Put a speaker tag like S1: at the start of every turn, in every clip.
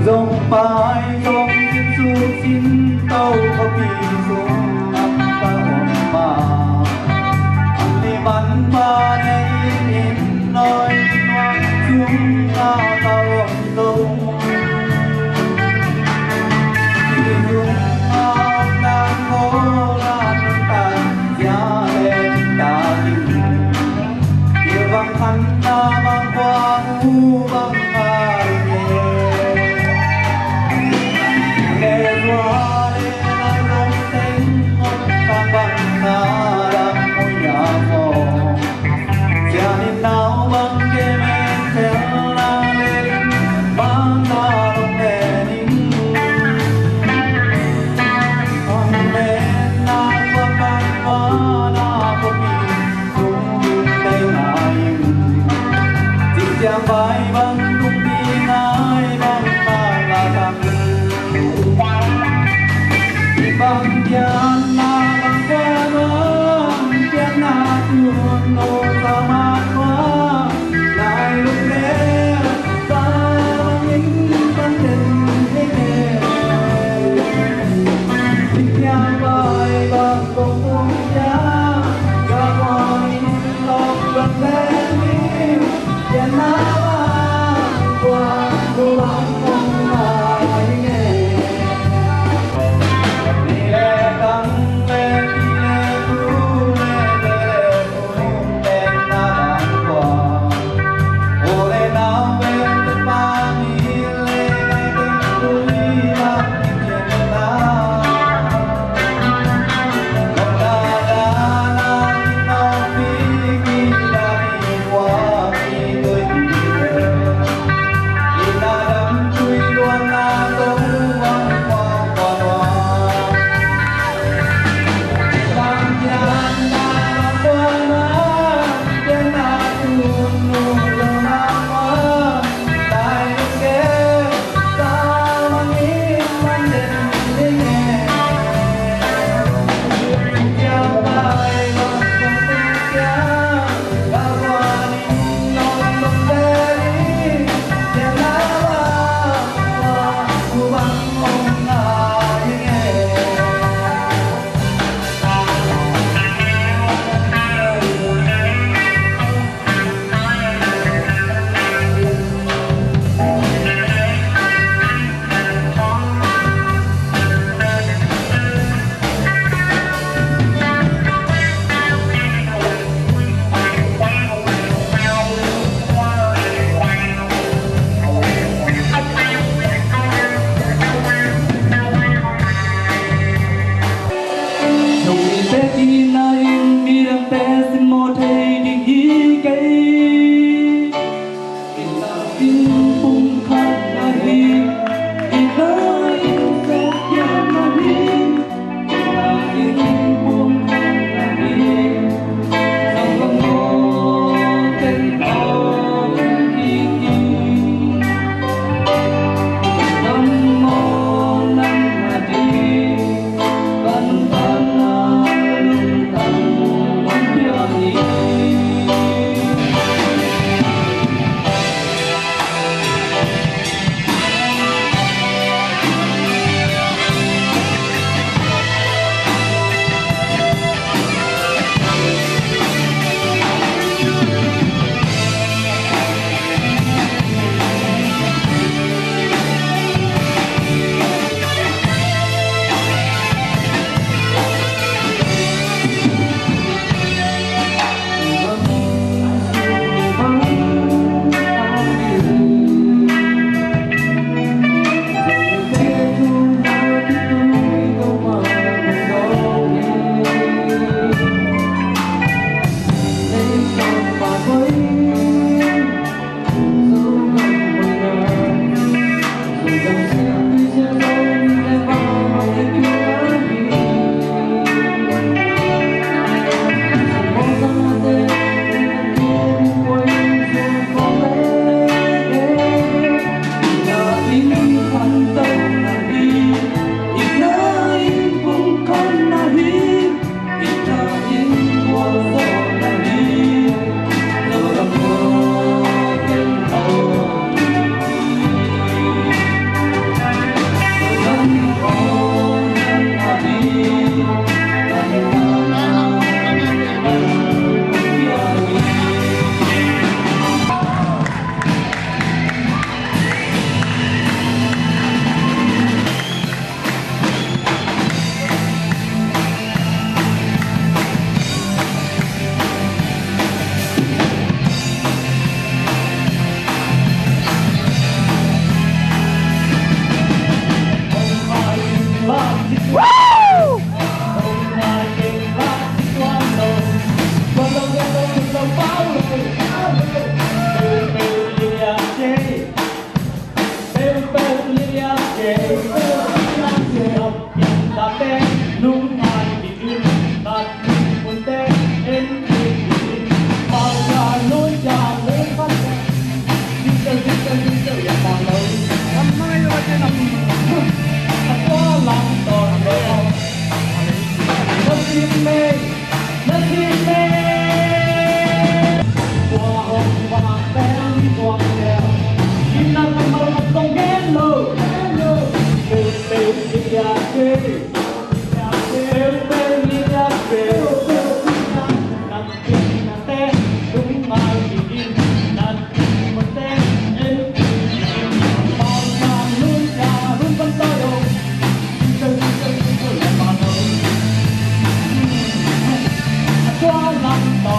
S1: dòng bài dòng xin su xin tàu có bị xuống ấp ta hồn mà anh đi bắn ba đây in nói ngoan chúng ta ta hồn dòng thì chúng ta đang cố làm ta giá lên ta dừng yêu bằng khăn ta bằng qua u bằng vai bằng cung đi ai bằng ta là thằng bằng gian na bằng qua non gian na chuồn nô ta mát quá lại lúc bé ta những vấn đề thế tình nhà vai bằng công cung giá ga ngoài lòng gần lên đi gian na Hãy subscribe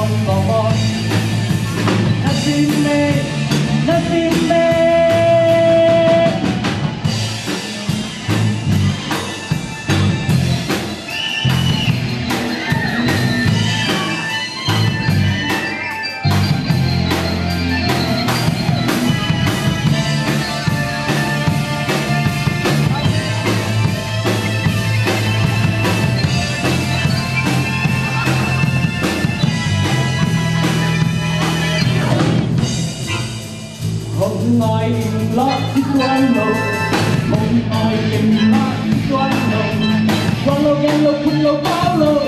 S1: come on. Nothing me. Không ai im lặng toan lâu, không ai im lặng toan lâu, toan lâu ghen lâu kun lâu bao lâu.